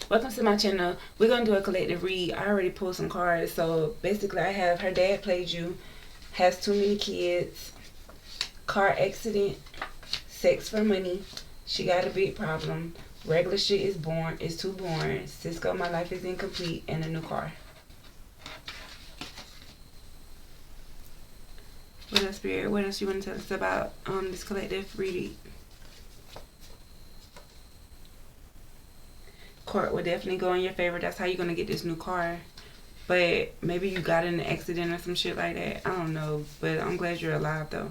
Welcome to my channel. We're gonna do a collective read. I already pulled some cards. So basically I have her dad played you, has too many kids, car accident, sex for money, she got a big problem, regular shit is too boring, Cisco, my life is incomplete, and a new car. What else, Spirit? What else you want to tell us about this collective reading? Court will definitely go in your favor. That's how you're gonna get this new car. But maybe you got in an accident or some shit like that. I don't know. But I'm glad you're alive though.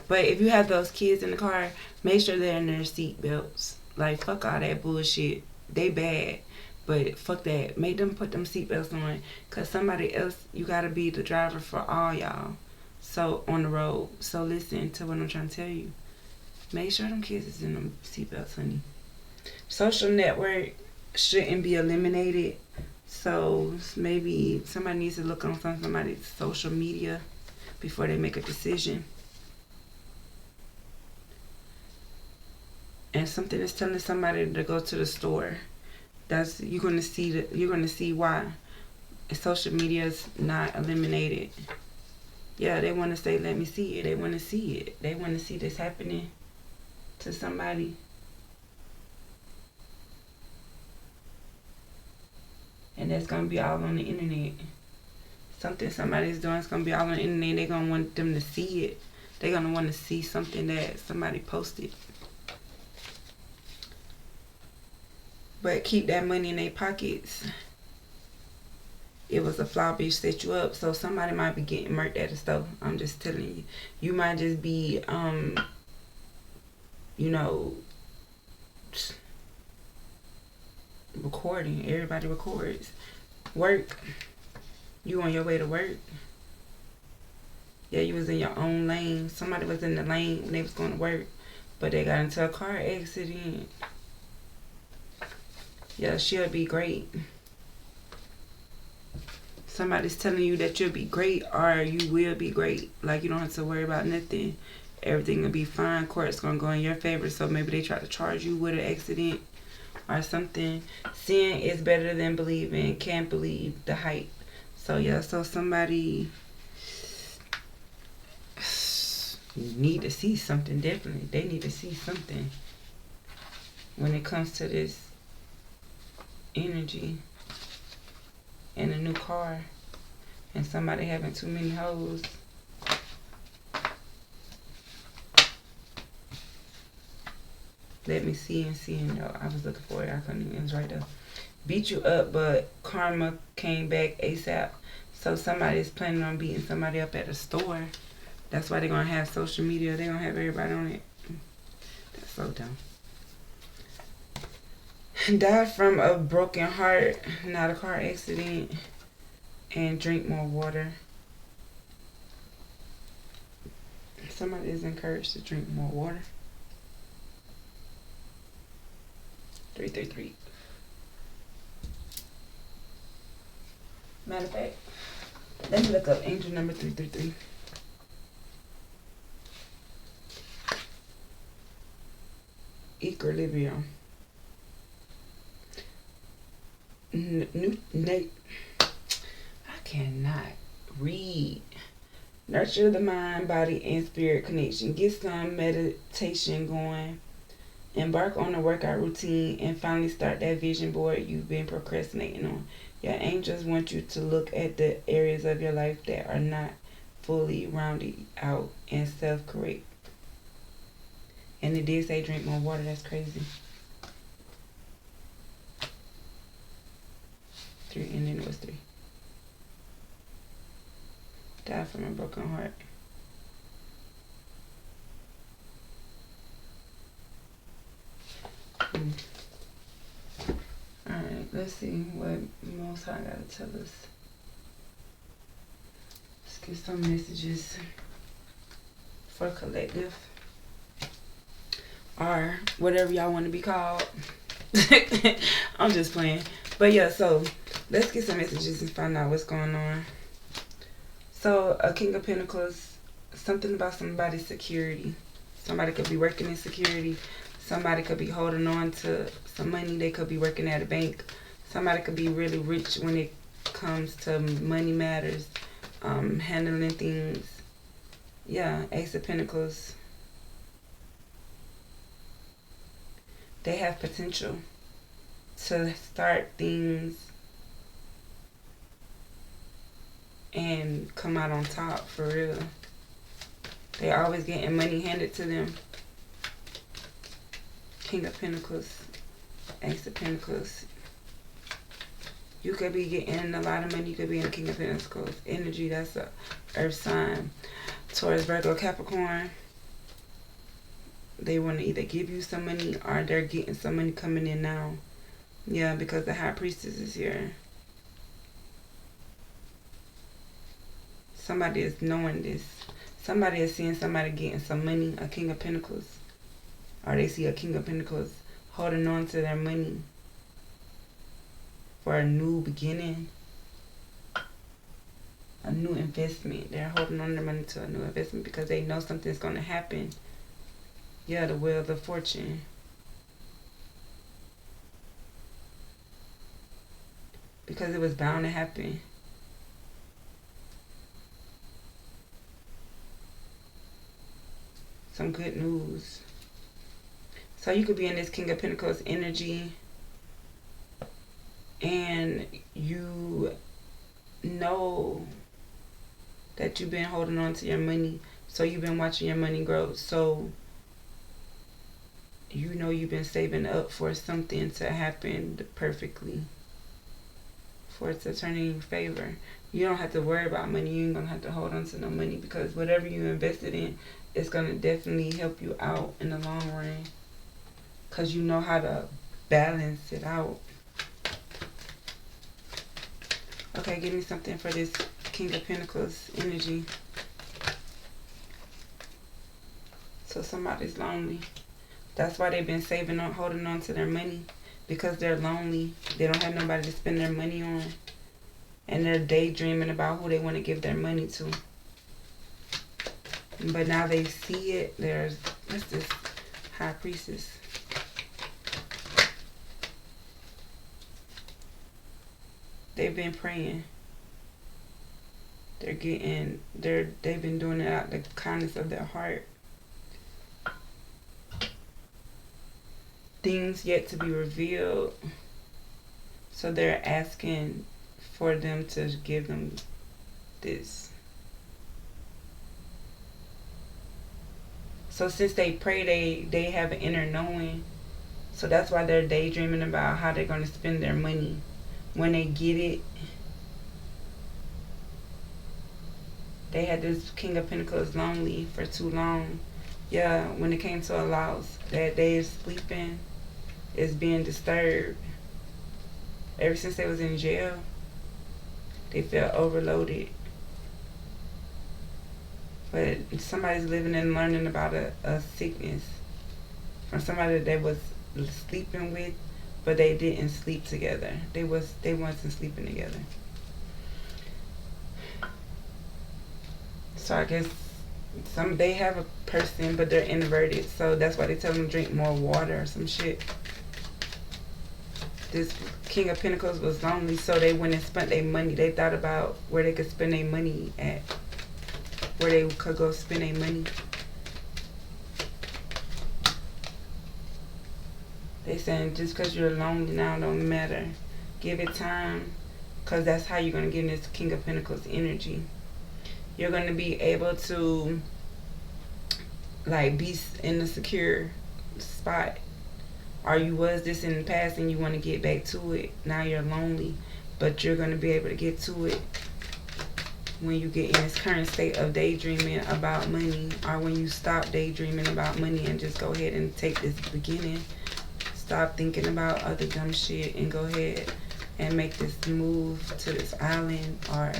But if you have those kids in the car, make sure they're in their seat belts. Like, fuck all that bullshit. They bad. But fuck that. Make them put them seatbelts on. Because somebody else, you got to be the driver for all y'all. So, on the road. So, listen to what I'm trying to tell you. Make sure them kids is in them seatbelts, honey. Social network shouldn't be eliminated. So, maybe somebody needs to look on somebody's social media before they make a decision. And something is telling somebody to go to the store. That's you're gonna see why social media is not eliminated. Yeah, they want to say, let me see it. They want to see it. They want to see this happening to somebody. And that's gonna be all on the internet. Something somebody's doing is gonna be all on the internet. They're gonna want them to see it. They're gonna want to see something that somebody posted. But keep that money in their pockets. It was a flaw, bitch set you up. So somebody might be getting murked at the store. I'm just telling you. You might just be, you know, recording. Everybody records. Work. You on your way to work. Yeah, you was in your own lane. Somebody was in the lane when they was going to work. But they got into a car accident. Yeah, she'll be great. Somebody's telling you that you'll be great or you will be great. Like, you don't have to worry about nothing. Everything will be fine. Court's going to go in your favor. So maybe they try to charge you with an accident or something. Seeing is better than believing. Can't believe the hype. So, yeah, so somebody need to see something, definitely. They need to see something when it comes to this energy and a new car and somebody having too many hoes. Let me see and see and know. I was looking for it. I couldn't even. It was right there. Beat you up, but karma came back ASAP. So somebody's planning on beating somebody up at a store. That's why they're gonna have social media. They're gonna have everybody on it. That's so dumb. Died from a broken heart, not a car accident, and drink more water. Somebody is encouraged to drink more water. 333. Matter of fact, let me look up angel number 333. Equilibrium. I cannot read. Nurture the mind, body, and spirit connection. Get some meditation going. Embark on a workout routine and finally start that vision board you've been procrastinating on. Your angels want you to look at the areas of your life that are not fully rounded out and self-correct. And it did say drink more water. That's crazy. 3, and then it was 3. Die from a broken heart. Alright, let's see what Most High gotta tell us. Let's get some messages for collective. Or whatever y'all want to be called. I'm just playing. But yeah, so let's get some messages and find out what's going on. So, a King of Pentacles, something about somebody's security. Somebody could be working in security. Somebody could be holding on to some money. They could be working at a bank. Somebody could be really rich when it comes to money matters, handling things. Yeah, Ace of Pentacles. They have potential to start things and come out on top, for real. They always getting money handed to them. King of Pentacles, Ace of Pentacles. You could be getting a lot of money. You could be in the King of Pentacles energy. That's a earth sign. Taurus, Virgo, Capricorn. They want to either give you some money or they're getting some money coming in now. Yeah, because the High Priestess is here. Somebody is knowing this. Somebody is seeing somebody getting some money, a King of Pentacles. Or they see a King of Pentacles holding on to their money for a new beginning, a new investment. They're holding on their money to a new investment because they know something's going to happen. Yeah, the Wheel of Fortune. Because it was bound to happen. Some good news. So you could be in this King of Pentacles energy and you know that you've been holding on to your money. So you've been watching your money grow. So you know you've been saving up for something to happen perfectly, for it to turn in your favor. You don't have to worry about money. You ain't gonna have to hold on to no money because whatever you invested in, it's gonna definitely help you out in the long run. Because you know how to balance it out. Okay, give me something for this King of Pentacles energy. So somebody's lonely. That's why they've been saving up, holding on to their money. Because they're lonely. They don't have nobody to spend their money on. And they're daydreaming about who they want to give their money to. But now they see it. What's this? High Priestess. They've been praying. They've been doing it out of the kindness of their heart. Things yet to be revealed. So they're asking for them to give them this. So since they pray, they have an inner knowing. So that's why they're daydreaming about how they're going to spend their money. When they get it, they had this King of Pentacles lonely for too long. Yeah, when it came to a loss, that they is sleeping, is being disturbed. Ever since they was in jail, they felt overloaded. But somebody's living and learning about a sickness from somebody that they was sleeping with, but they didn't sleep together. They wasn't sleeping together. So I guess they have a person, but they're inverted. So that's why they tell them to drink more water or some shit. This King of Pentacles was lonely, so they went and spent their money. They thought about where they could spend their money at. Where they could go spend their money. They saying just because you're lonely now don't matter. Give it time, because that's how you're going to get in this King of Pentacles energy. You're going to be able to like be in a secure spot. Or you was this in the past and you want to get back to it. Now you're lonely, but you're going to be able to get to it when you get in this current state of daydreaming about money, or when you stop daydreaming about money and just go ahead and take this beginning. Stop thinking about other dumb shit and go ahead and make this move to this island or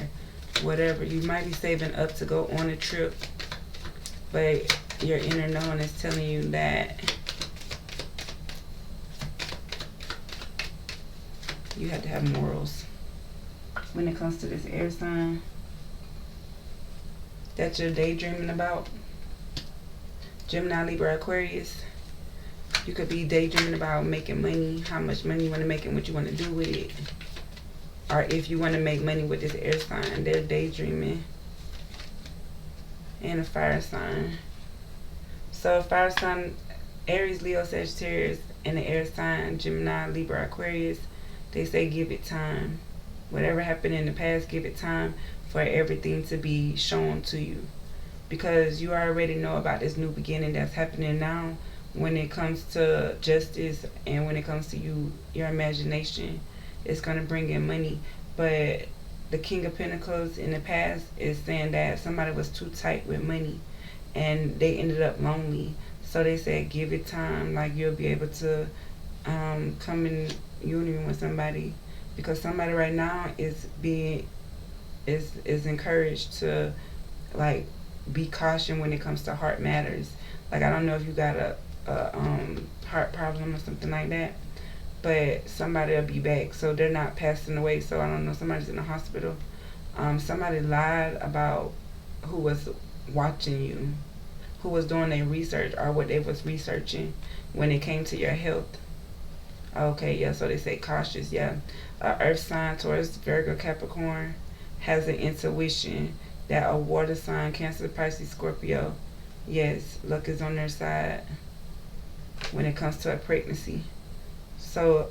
whatever. You might be saving up to go on a trip, but your inner knowing is telling you that you have to have morals when it comes to this air sign that you're daydreaming about. Gemini, Libra, Aquarius. You could be daydreaming about making money, how much money you want to make and what you want to do with it. Or if you want to make money with this air sign, they're daydreaming. And a fire sign. So fire sign, Aries, Leo, Sagittarius, and the air sign, Gemini, Libra, Aquarius, they say give it time. Whatever happened in the past, give it time for everything to be shown to you. Because you already know about this new beginning that's happening now when it comes to justice and when it comes to your imagination. It's going to bring in money. But the King of Pentacles in the past is saying that somebody was too tight with money and they ended up lonely. So they said give it time, like you'll be able to come in union with somebody, because somebody right now is encouraged to like be caution when it comes to heart matters. Like I don't know if you got a heart problem or something like that, but somebody will be back, so they're not passing away. So I don't know, somebody's in the hospital. Somebody lied about who was watching you, who was doing their research or what they was researching when it came to your health. Okay, yeah, so they say cautious, yeah. Earth sign, Taurus, Virgo, Capricorn, has an intuition that a water sign, Cancer, Pisces, Scorpio, yes, luck is on their side when it comes to a pregnancy. So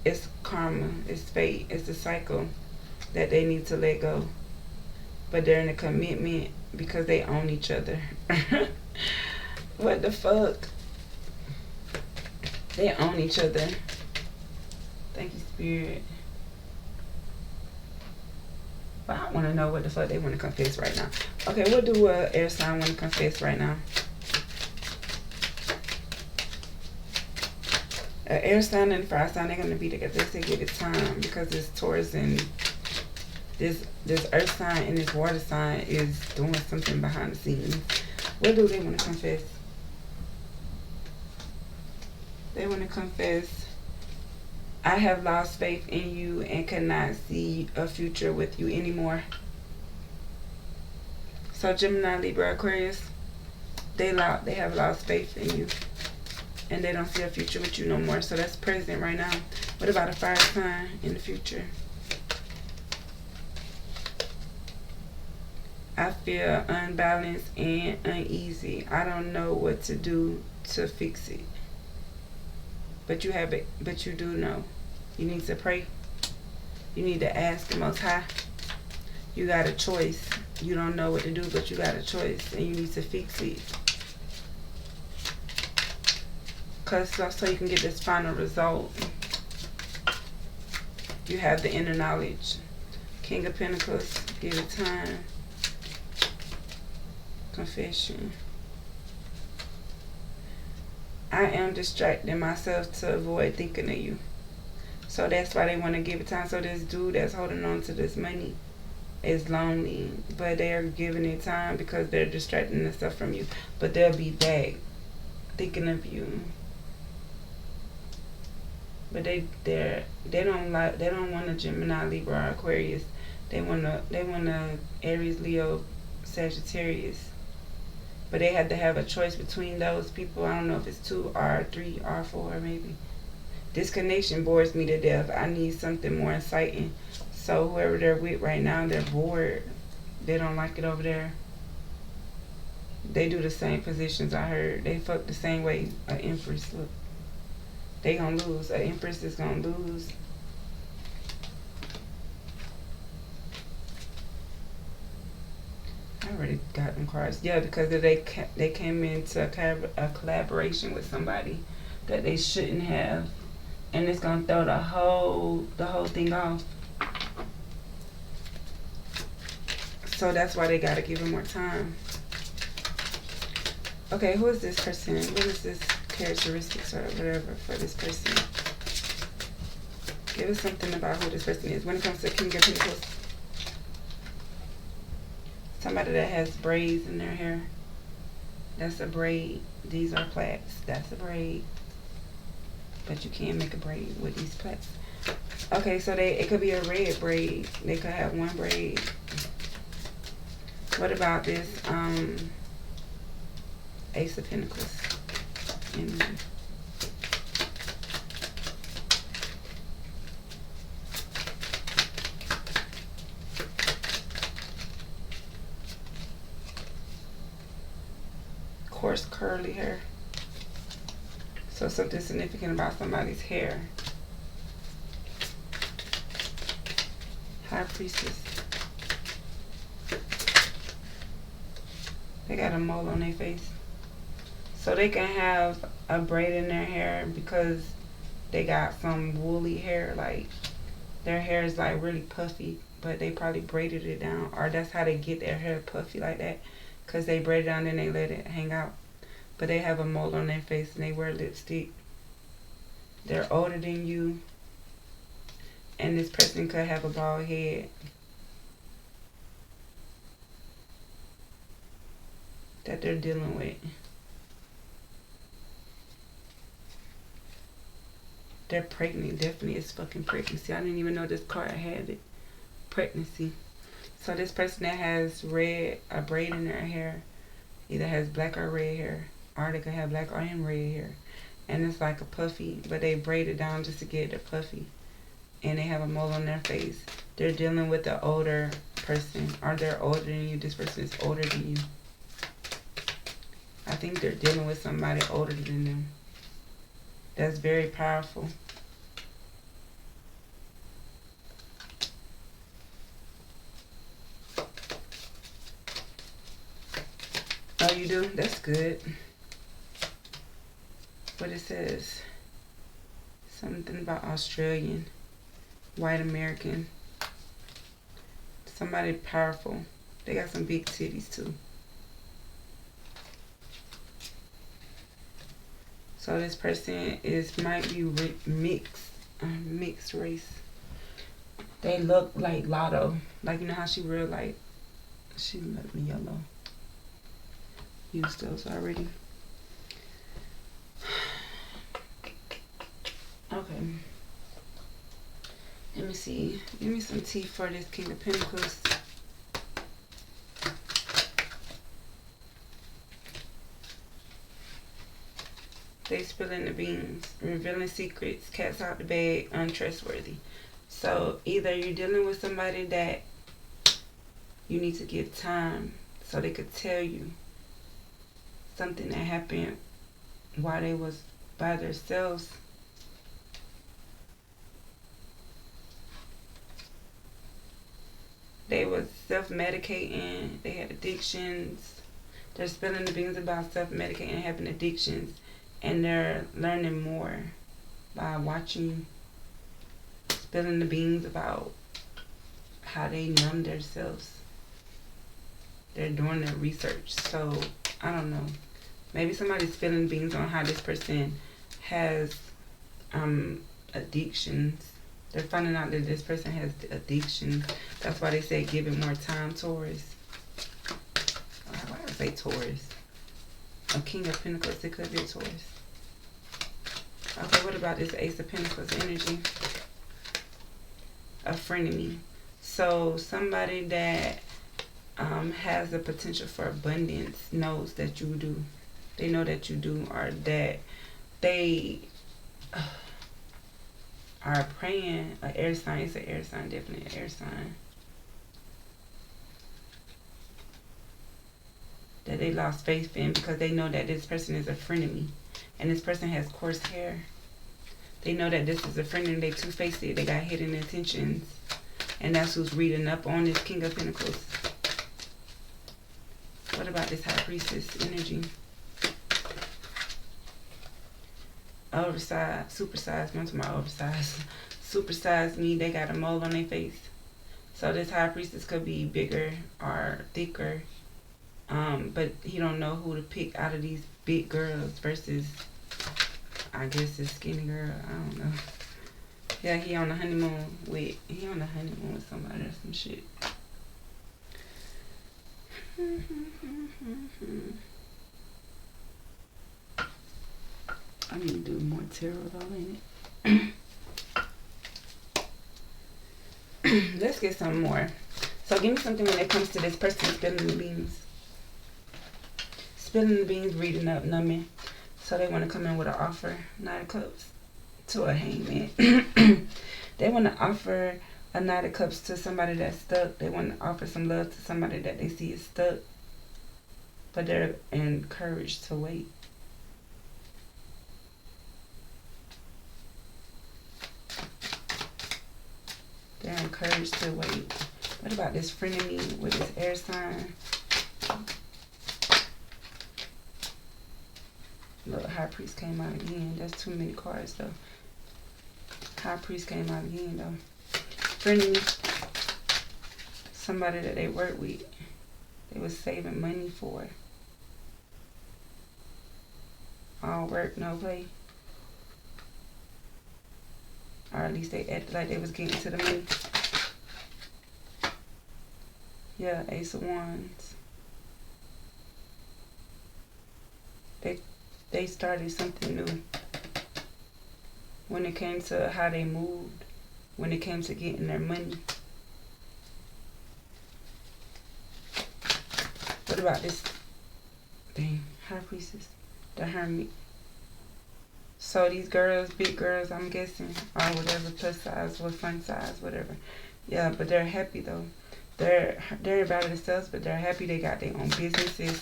it's karma, it's fate, it's the cycle that they need to let go. But they're in a commitment because they own each other. What the fuck? They own each other. Thank you, Spirit. But I want to know what the fuck they want to confess right now. Okay, what do air sign want to confess right now? Air sign and fire sign, they're going to be together. They say give it time because this Taurus and this earth sign and this water sign is doing something behind the scenes. What do they want to confess? They want to confess, I have lost faith in you and cannot see a future with you anymore. So Gemini, Libra, Aquarius, they have lost faith in you and they don't see a future with you no more. So that's present right now. What about a fire sign in the future? I feel unbalanced and uneasy. I don't know what to do to fix it. But you have it, but you do know. You need to pray. You need to ask the Most High. You got a choice. You don't know what to do, but you got a choice and you need to fix it. So you can get this final result. You have the inner knowledge. King of Pentacles, give it time. Confession. I am distracting myself to avoid thinking of you. So that's why they want to give it time. So this dude that's holding on to this money is lonely, but they are giving it time because they're distracting themselves from you. But they'll be back thinking of you. But they don't want a Gemini, Libra, or Aquarius. They want a Aries, Leo, Sagittarius. But they had to have a choice between those people. I don't know if it's 2 or 3 or 4 maybe. This connection bores me to death. I need something more exciting. So whoever they're with right now, they're bored. They don't like it over there. They do the same positions, I heard. They fuck the same way an Empress. Look. They gonna lose. An Empress is gonna lose. I already got them cards. Yeah, because they came into a collaboration with somebody that they shouldn't have, and it's gonna throw the whole thing off. So that's why they gotta give it more time. Okay, who is this person? What is this characteristics or whatever for this person? Give us something about who this person is. When it comes to King of Pentacles, somebody that has braids in their hair. That's a braid. These are plaits. That's a braid. But you can't make a braid with these plaits. Okay, so it could be a red braid. They could have one braid. What about this Ace of Pentacles? curly hair. So something significant about somebody's hair. High Priestess. They got a mole on their face. So they can have a braid in their hair because they got some woolly hair. Like their hair is like really puffy, but they probably braided it down. Or that's how they get their hair puffy like that. Because they braid it down and they let it hang out. But they have a mole on their face and they wear lipstick. They're older than you. And this person could have a bald head. That they're dealing with. They're pregnant. Definitely it's fucking pregnancy. I didn't even know this card had it. Pregnancy. So this person that has a braid in their hair, either has black or red hair, or they could have black or red hair. And it's like a puffy, but they braid it down just to get it puffy. And they have a mole on their face. They're dealing with the older person, or they're older than you. This person is older than you. I think they're dealing with somebody older than them. That's very powerful. Oh, you do? That's good. But it says something about Australian, white American. Somebody powerful. They got some big titties too. So this person might be mixed race. They look like Lotto. Like, you know how she wear like, she look yellow. Used those already. Okay. Let me see. Give me some tea for this King of Pentacles. They spilling the beans, revealing secrets, cats out the bag, untrustworthy. So either you're dealing with somebody that you need to give time so they could tell you something that happened while they was by themselves. They was self-medicating, they had addictions. They're spilling the beans about self-medicating and having addictions. And they're learning more by watching, spilling the beans about how they numb themselves. They're doing their research. So, I don't know. Maybe somebody's spilling beans on how this person has addictions. They're finding out that this person has addictions. That's why they say give it more time, Taurus. Why do I say Taurus? A King of Pentacles, it could be a Taurus. Okay, what about this Ace of Pentacles energy? A frenemy. So somebody that has the potential for abundance knows that you do. They know that you do, or that they are praying. An air sign. It's an air sign, definitely an air sign. That they lost faith in because they know that this person is a frenemy. And this person has coarse hair. They know that this is a friend and they two-faced it. They got hidden intentions. And that's who's reading up on this King of Pentacles. What about this High Priestess energy? Oversized, supersized. I'm talking about oversized. Supersized me. They got a mole on their face. So this High Priestess could be bigger or thicker. But he don't know who to pick out of these big girls versus, I guess, this skinny girl. I don't know. Yeah, he on the honeymoon with somebody or some shit. I need to do more tarot though, ain't it? Let's get some more. So give me something when it comes to this person spilling the beans. Spilling the beans, reading up, numbing. So they want to come in with an offer. Knight of Cups to a Hangman. They want to offer a Knight of Cups to somebody that's stuck. They want to offer some love to somebody that they see is stuck. but they're encouraged to wait. They're encouraged to wait. What about this frenemy with this air sign? Look, High Priest came out again. That's too many cards though. High Priest came out again though. Frenemy, somebody that they work with. They was saving money for. All work, no play. Or at least they acted like they was getting to the money. Yeah, Ace of Wands. They started something new. When it came to how they moved. When it came to getting their money. What about this? Dang, High Priestess. The Hermit. So these girls, big girls, I'm guessing, or whatever, plus size or fun size, whatever. Yeah, but they're happy though. They're about themselves, but they're happy they got their own businesses.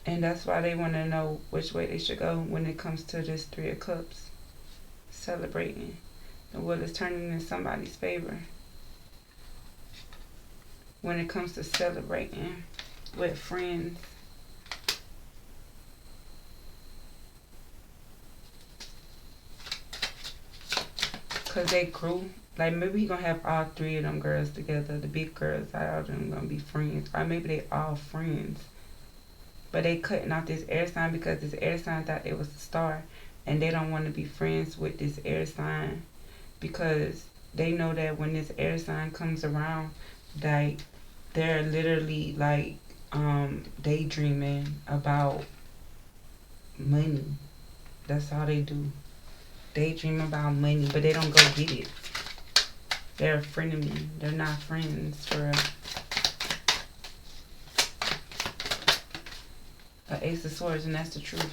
And that's why they want to know which way they should go when it comes to this Three of Cups. Celebrating. The wheel is turning in somebody's favor. When it comes to celebrating with friends. Because they grew. Like, maybe he going to have all three of them girls together. The big girls, all of them going to be friends. Or maybe they all friends. But they cutting off this air sign because this air sign thought it was a star. And they don't want to be friends with this air sign. Because they know that when this air sign comes around, like, they're literally, like, daydreaming about money. That's all they do. Daydream about money, but they don't go get it. They're a friend of me. They're not friends for real. An Ace of Swords, and that's the truth.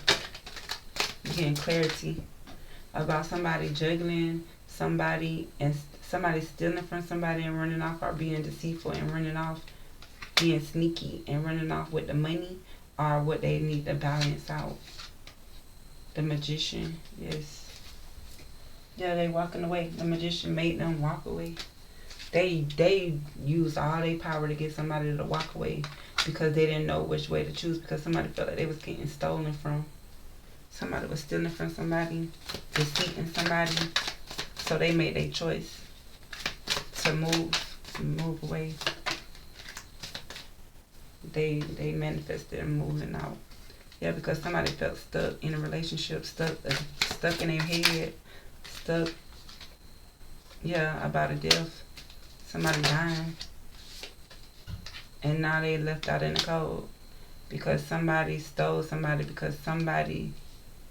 You're getting clarity about somebody juggling somebody and somebody stealing from somebody and running off, or being deceitful and running off, being sneaky and running off with the money, or what they need to balance out. The Magician, yes. Yeah, they walking away. The Magician made them walk away. They used all their power to get somebody to walk away because they didn't know which way to choose, because somebody felt like they was getting stolen from. Somebody was stealing from somebody, deceiving somebody. So they made their choice to move away. They manifested and moving out. Yeah, because somebody felt stuck in a relationship, stuck in their head, stuck, yeah, about a death, somebody dying, and now they left out in the cold because somebody stole somebody, because somebody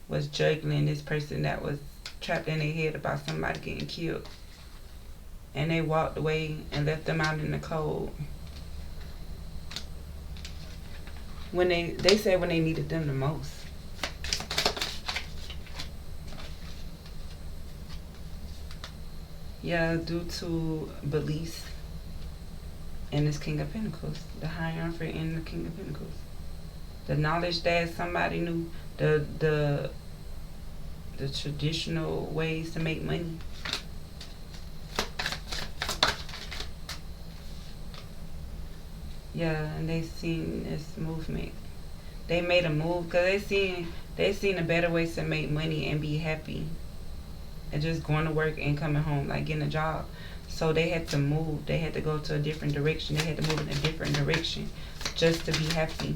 was juggling this person that was trapped in their head about somebody getting killed, and they walked away and left them out in the cold when they said when they needed them the most. Yeah, due to beliefs and this King of Pentacles, the Hierophant and the King of Pentacles. The knowledge that somebody knew, the traditional ways to make money. Yeah, and they seen this movement. They made a move because they seen a better ways to make money and be happy. And just going to work and coming home, like getting a job. So they had to move. They had to go to a different direction. They had to move in a different direction just to be happy.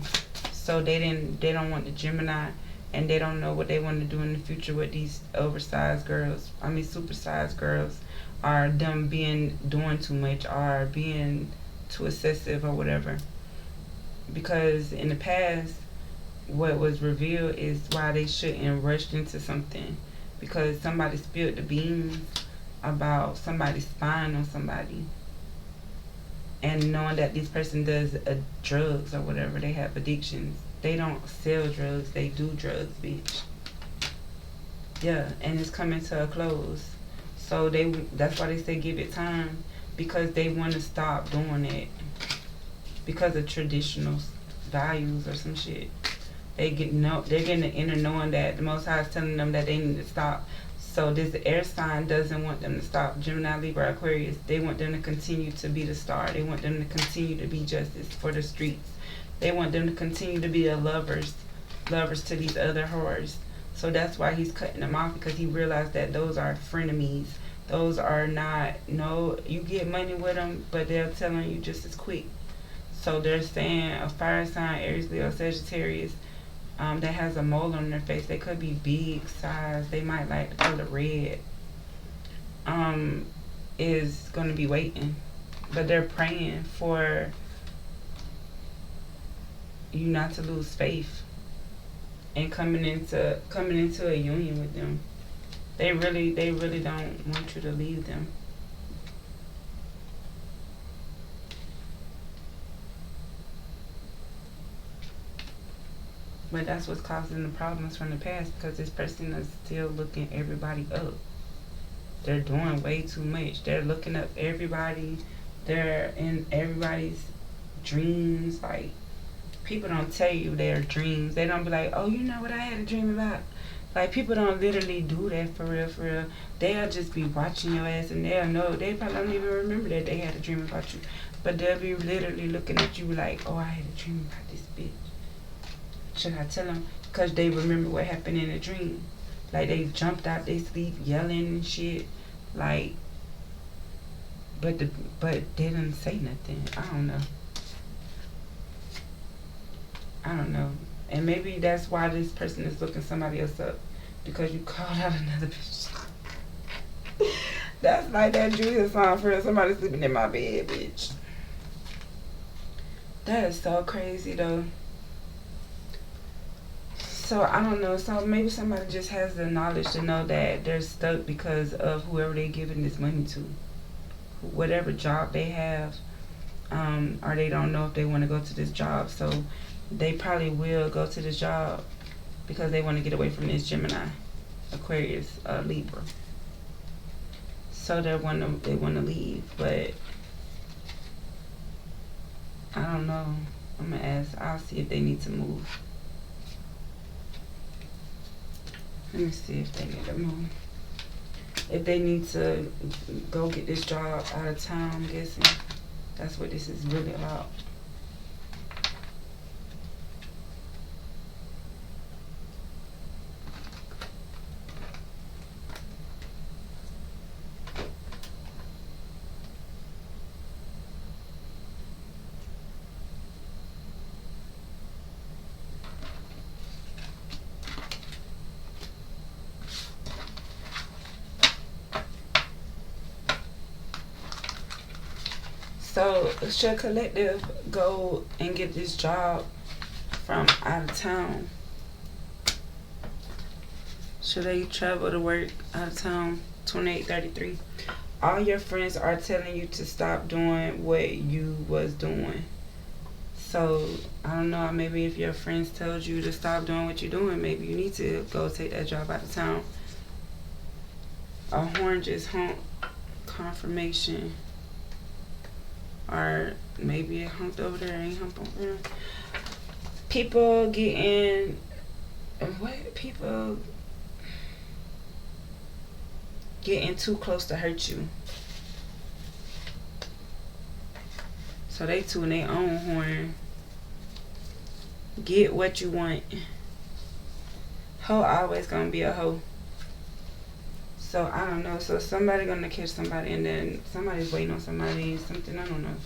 So they don't want the Gemini, and they don't know what they want to do in the future with these oversized girls. I mean, supersized girls, or them doing too much, or being too excessive or whatever. Because in the past, what was revealed is why they shouldn't rush into something. Because somebody spilled the beans about somebody spying on somebody. And knowing that this person does drugs or whatever, they have addictions. They don't sell drugs, they do drugs, bitch. Yeah, and it's coming to a close. So that's why they say give it time. Because they want to stop doing it. Because of traditionals. values or some shit. They're getting the inner knowing that the Most High is telling them that they need to stop. So this air sign doesn't want them to stop. Gemini, Libra, Aquarius, they want them to continue to be the star. They want them to continue to be justice for the streets. They want them to continue to be the lovers to these other whores. So that's why he's cutting them off, because he realized that those are frenemies. Those are not, no, you get money with them, but they're telling you just as quick. So they're saying a fire sign, Aries, Leo, Sagittarius, that has a mole on their face. They could be big size. They might like the color red. Is going to be waiting. But they're praying for you not to lose faith and coming into a union with them. They really don't want you to leave them. But that's what's causing the problems from the past, because this person is still looking everybody up. They're doing way too much. They're looking up everybody. They're in everybody's dreams. Like, people don't tell you their dreams. They don't be like, oh, you know what I had a dream about? Like, people don't literally do that for real, for real. They'll just be watching your ass and they'll know. They probably don't even remember that they had a dream about you. But they'll be literally looking at you like, oh, I had a dream about this bitch. Should I tell them? Because they remember what happened in a dream. Like, they jumped out they sleep yelling and shit. Like, but they didn't say nothing. I don't know. And maybe that's why this person is looking somebody else up. Because you called out another bitch. That's like that Julia song for real. Somebody sleeping in my bed, bitch. That is so crazy, though. So, I don't know. So, maybe somebody just has the knowledge to know that they're stuck because of whoever they're giving this money to. Whatever job they have. Or they don't know if they want to go to this job. So, they probably will go to this job because they want to get away from this Gemini, Aquarius, Libra. So, they want to leave. But, I don't know. I'm going to ask. I'll see if they need to move. Let me see if they need to move. If they need to go get this job out of town, I'm guessing. That's what this is really about. So, should Collective go and get this job from out of town? Should they travel to work out of town? 2833. All your friends are telling you to stop doing what you was doing. So, I don't know, maybe if your friends told you to stop doing what you're doing, maybe you need to go take that job out of town. A horn just honk, confirmation. Or maybe it humped over there, ain't humped over there. People getting, what? People getting too close to hurt you. So they tooting their own horn. Get what you want. Hoe always gonna be a hoe. So, I don't know. So, somebody gonna catch somebody, and then somebody's waiting on somebody, something, I don't know.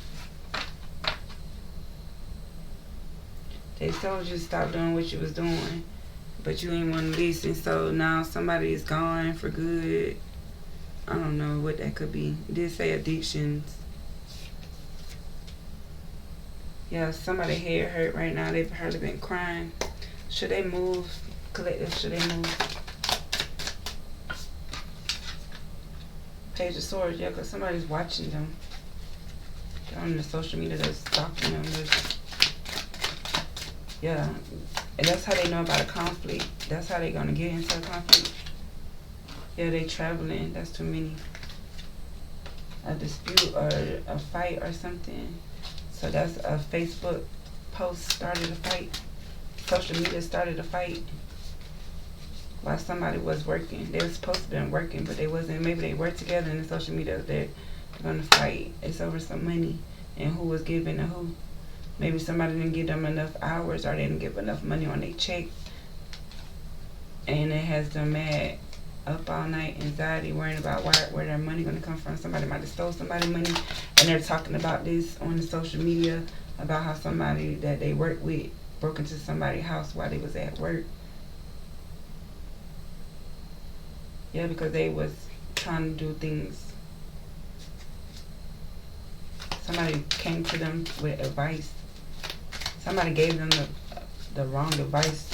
They told you to stop doing what you was doing, but you ain't want to listen. So, now somebody is gone for good. I don't know what that could be. It did say addictions. Yeah, somebody head hurt right now. They've hardly been crying. Should they move? Collective, should they move? Page of Swords, yeah, because somebody's watching them. They're on the social media, they're stalking them. Yeah, and that's how they know about a conflict. That's how they're going to get into a conflict. Yeah, they traveling. That's too many. A dispute or a fight or something. So that's a Facebook post started a fight. Social media started a fight while somebody was working. They were supposed to been working, but they wasn't. Maybe they worked together in the social media. They're gonna fight. It's over some money and who was giving to who. Maybe somebody didn't give them enough hours, or they didn't give enough money on their check, and it has them mad, up all night, anxiety, worrying about where their money gonna come from. Somebody might have stole somebody's money, and they're talking about this on the social media about how somebody that they work with broke into somebody's house while they was at work. Yeah, because they was trying to do things. Somebody came to them with advice. Somebody gave them the wrong advice.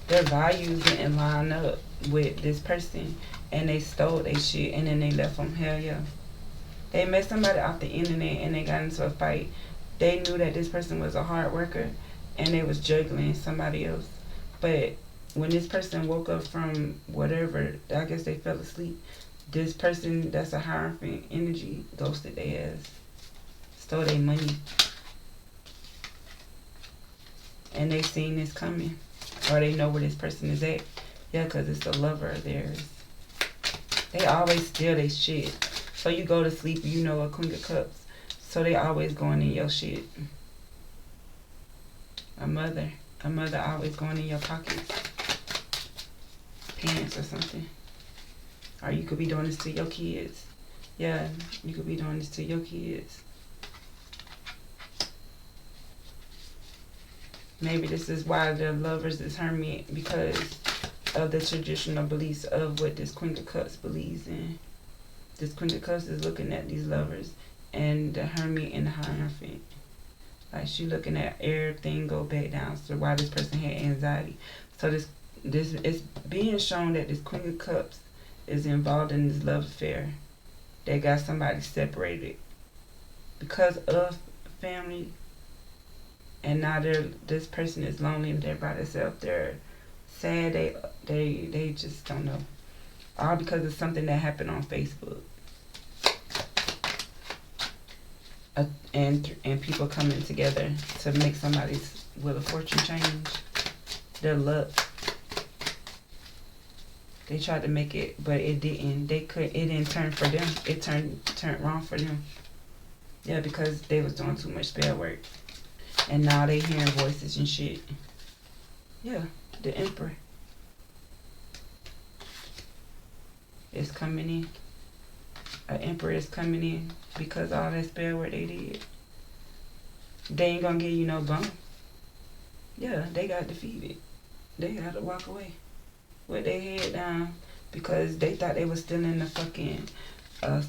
Their values didn't line up with this person, and they stole their shit, and then they left them. Hell yeah. They met somebody off the internet, and they got into a fight. They knew that this person was a hard worker, and they was juggling somebody else. But when this person woke up from whatever, I guess they fell asleep, this person that's a hierophant energy ghosted their ass, stole their money, and they seen this coming, or they know where this person is at. Yeah, because it's a lover of theirs. They always steal their shit. So you go to sleep, you know, a Queen of Cups, so they always going in your shit. A mother always going in your pockets, pants or something. Or you could be doing this to your kids. Yeah, you could be doing this to your kids. Maybe this is why the lovers is hermit, because of the traditional beliefs of what this Queen of Cups believes in. This Queen of Cups is looking at these lovers and the hermit and the hierophant. Like, she looking at everything go back down. So why this person had anxiety. So this it's being shown that this Queen of Cups is involved in this love affair. They got somebody separated because of family, and now this person is lonely and they're by themselves. They're sad. They just don't know. All because of something that happened on Facebook. And people coming together to make somebody's Wheel of Fortune change. Their luck. They tried to make it, but it didn't. It didn't turn for them. It turned wrong for them. Yeah, because they was doing too much spell work. And now they hearing voices and shit. Yeah, the Emperor is coming in. An Emperor is coming in because all that spell work they did. They ain't gonna give you no bone. Yeah, they got defeated. They had to walk away with their head down because they thought they was still in the fucking a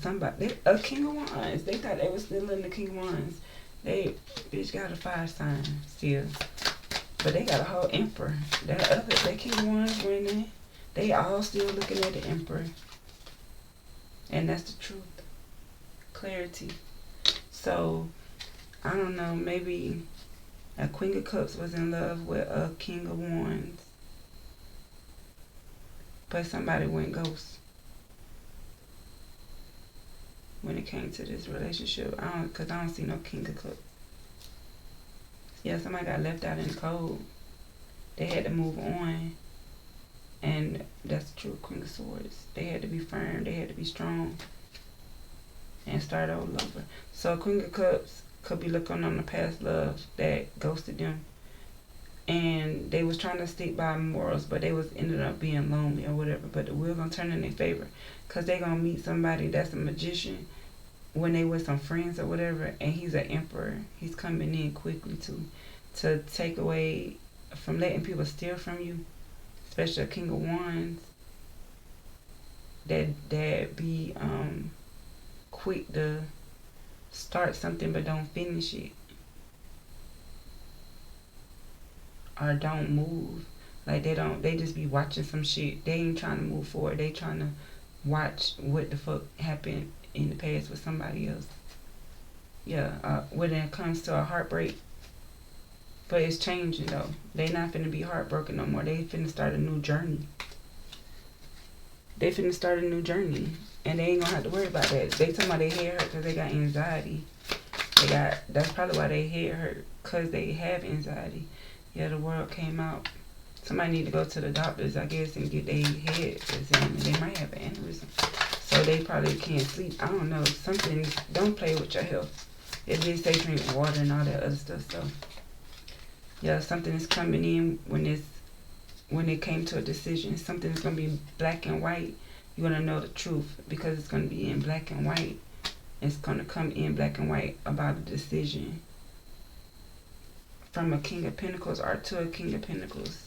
King of Wands. They thought they was still in the King of Wands. They bitch got a fire sign still, but they got a whole Emperor. That King of Wands were in there. They all still looking at the Emperor, and that's the truth. Clarity. So I don't know. Maybe a Queen of Cups was in love with a King of Wands. But somebody went ghost when it came to this relationship. Because I don't see no King of Cups. Yeah, somebody got left out in the cold. They had to move on. And that's the true Queen of Swords. They had to be firm. They had to be strong. And start all over. So Queen of Cups could be looking on the past love that ghosted them. And they was trying to stick by morals, but they was ended up being lonely or whatever. But the wheel gonna turn in their favor, cause they gonna meet somebody that's a magician when they with some friends or whatever, and he's an emperor. He's coming in quickly to take away from letting people steal from you, especially a King of Wands. That be quick to start something but don't finish it. Or don't move. Like they just be watching some shit. They ain't trying to move forward. They trying to watch what the fuck happened in the past with somebody else. Yeah, when it comes to a heartbreak. But it's changing though. They not finna be heartbroken no more. They finna start a new journey. They finna start a new journey. And they ain't gonna have to worry about that. They talking about their hair hurt because they got anxiety. That's probably why they head hurt, because they have anxiety. Yeah, the world came out. Somebody need to go to the doctors, I guess, and get their head examined. They might have an aneurysm. So they probably can't sleep. I don't know. Don't play with your health. It did say drink water and all that other stuff. So, yeah, something is coming in when it came to a decision. Something is going to be black and white. You're going to know the truth because it's going to be in black and white. It's going to come in black and white about a decision. From a King of Pentacles or to a King of Pentacles.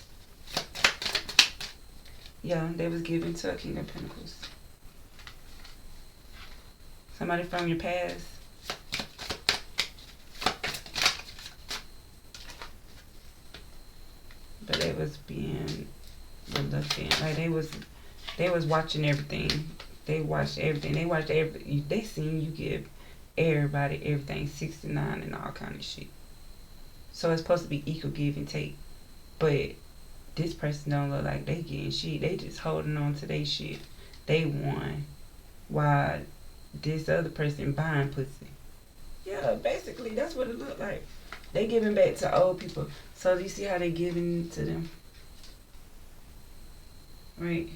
Yeah, they was given to a King of Pentacles. Somebody from your past. But they was being reluctant. Like they was watching everything. They watched everything. They seen you give everybody everything, 69 and all kind of shit. So it's supposed to be equal give and take. But this person don't look like they getting shit. They just holding on to their shit. They won. While this other person buying pussy. Yeah, basically that's what it looked like. They giving back to old people. So you see how they giving to them? Right?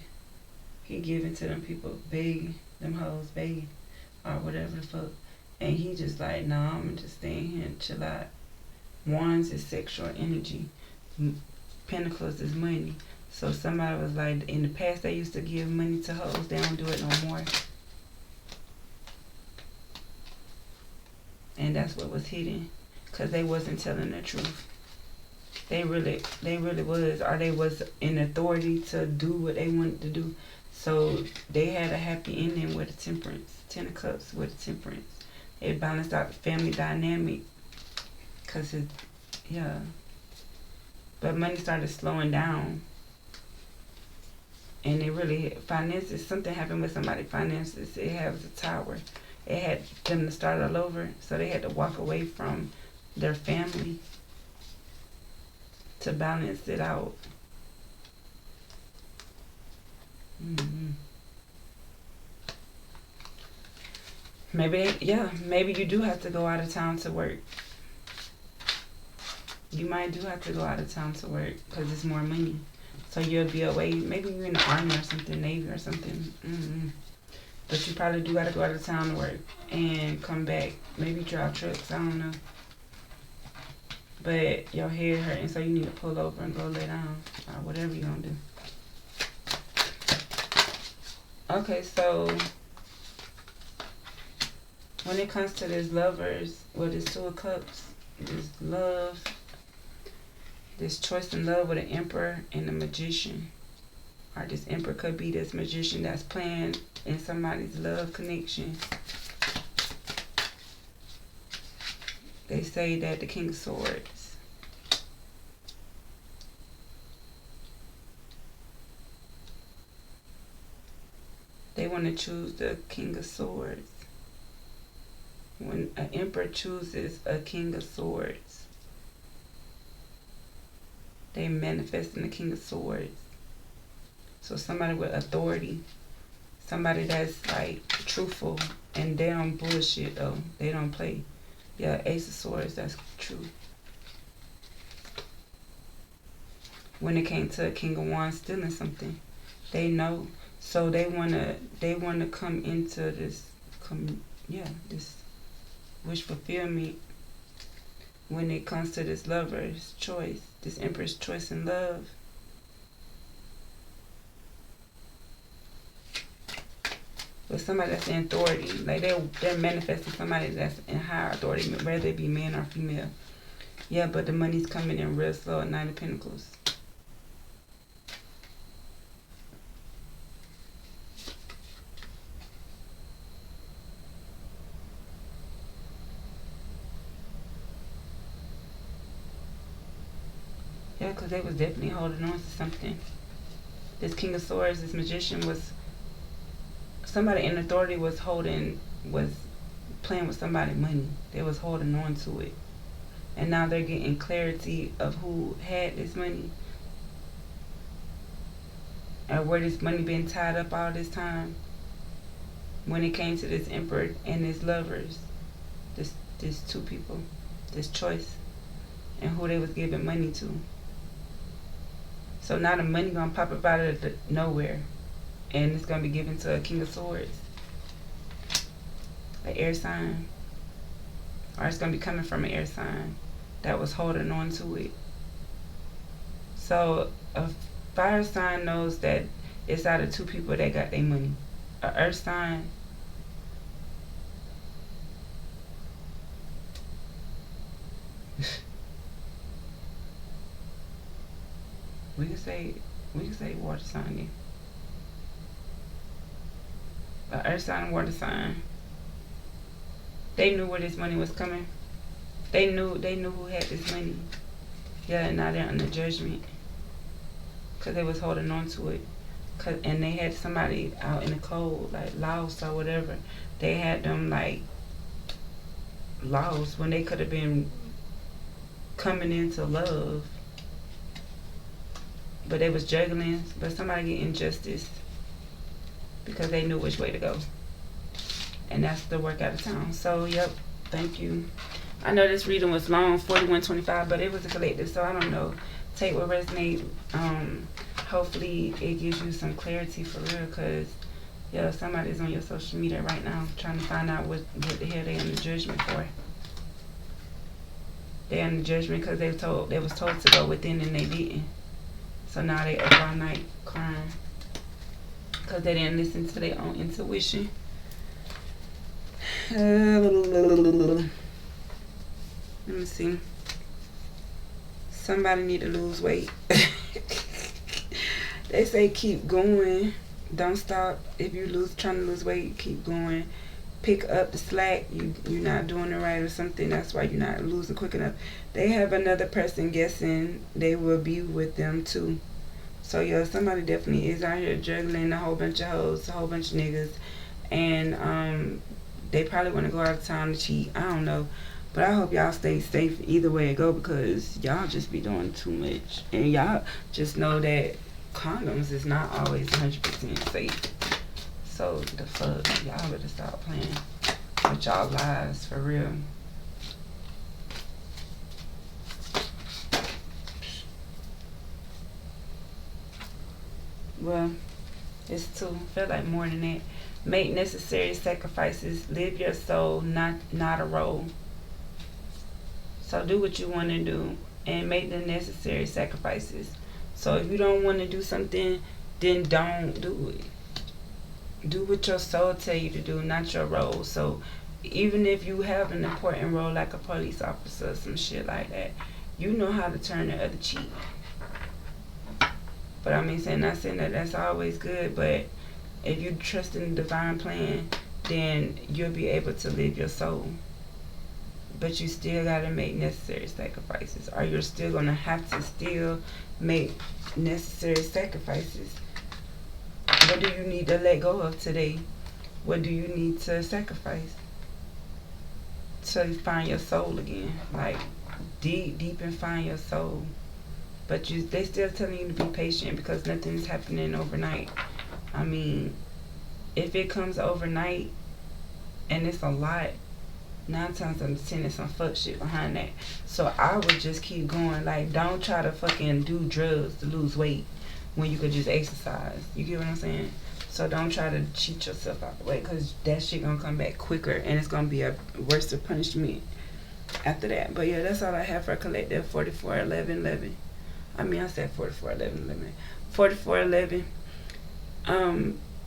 He giving to them people, begging, them hoes begging, or whatever the fuck. And he just like, nah, I'm gonna just stay in here and chill out. Wands is sexual energy. Pentacles is money. So somebody was like, in the past they used to give money to hoes. They don't do it no more. And that's what was hidden. Because they wasn't telling the truth. They really was. Or they was in authority to do what they wanted to do. So they had a happy ending with a temperance. 10 of Cups with a temperance. It balanced out the family dynamic. Because yeah. But money started slowing down. And it really, finances, something happened with somebody's finances. It has a tower. It had them to start all over. So they had to walk away from their family to balance it out. Maybe you do have to go out of town to work. You might do have to go out of town to work because it's more money. So you'll be away. Maybe you're in the army or something, Navy or something. But you probably do got to go out of town to work and come back. Maybe drive trucks. I don't know. But your head hurting, so you need to pull over and go lay down or whatever you're going to do. Okay, so when it comes to this lovers, this 2 of Cups, this love, this choice in love with an Emperor and a Magician. Or this Emperor could be this Magician that's playing in somebody's love connection. They say that the King of Swords. They want to choose the King of Swords. When an Emperor chooses a King of Swords, they manifest in the King of Swords. So somebody with authority, somebody that's like truthful, and they don't bullshit though. They don't play. Yeah, Ace of Swords, that's true. When it came to a King of Wands stealing something, they know. So they wanna come into this wish fulfillment when it comes to this lover's choice, this Emperor's choice in love. With somebody that's in authority, like they're manifesting somebody that's in higher authority, whether it be man or female. Yeah, but the money's coming in real slow at 9 of Pentacles. Yeah, because they was definitely holding on to something. This King of Swords, this Magician was, somebody in authority was playing with somebody's money. They was holding on to it. And now they're getting clarity of who had this money. And where this money been tied up all this time. When it came to this Emperor and his lovers. There's two people. There's choice and who they was giving money to. So now the money gonna pop up out of nowhere, and it's gonna be given to a King of Swords, an air sign, or it's gonna be coming from an air sign that was holding on to it. So a fire sign knows that it's out of two people that got their money. A earth sign, we can say water sign then. A earth sign, water sign. They knew where this money was coming. They knew who had this money. Yeah, and now they're under judgment because they was holding on to it. And they had somebody out in the cold, like Laos or whatever. They had them like lost when they could have been coming into love. But they was juggling, but somebody getting justice because they knew which way to go. And that's the work out of town. So, yep, thank you. I know this reading was long, 41.25, but it was a collective, so I don't know. Take what resonates. Hopefully it gives you some clarity for real, because, yeah, somebody's on your social media right now trying to find out what the hell they under judgment for. They under judgment because they was told to go within and they didn't. So now they up all night crying because they didn't listen to their own intuition. Let me see. Somebody need to lose weight. They say keep going. Don't stop. If you trying to lose weight, keep going. Pick up the slack. You're not doing it right or something. That's why you're not losing quick enough. They have another person guessing they will be with them too. So yeah, somebody definitely is out here juggling a whole bunch of hoes, a whole bunch of niggas, and they probably want to go out of town to cheat. I don't know. But I hope y'all stay safe either way it go, because y'all just be doing too much. And y'all just know that condoms is not always 100% safe. So the fuck, y'all better stop playing with y'all lives for real. Well, it's two. Feel like more than that. Make necessary sacrifices. Live your soul, not a role. So do what you want to do and make the necessary sacrifices. So if you don't want to do something, then don't do it. Do what your soul tell you to do, not your role. So even if you have an important role like a police officer or some shit like that, you know how to turn the other cheek. But I mean, not saying that that's always good, but if you trust in the divine plan, then you'll be able to live your soul. But you still gotta make necessary sacrifices, or you're still gonna have to still make necessary sacrifices. What do you need to let go of today? What do you need to sacrifice to find your soul again? Like deep and find your soul. But they still telling you to be patient because nothing's happening overnight. I mean, if it comes overnight and it's a lot, 9 times out of 10 there's some fuck shit behind that. So I would just keep going. Like, don't try to fucking do drugs to lose weight when you could just exercise. You get what I'm saying? So don't try to cheat yourself out the way, because that shit gonna come back quicker and it's gonna be a worse punishment after that. But yeah, that's all I have for collective 441111. I mean, I said 441111. 4411.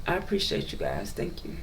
I appreciate you guys. Thank you.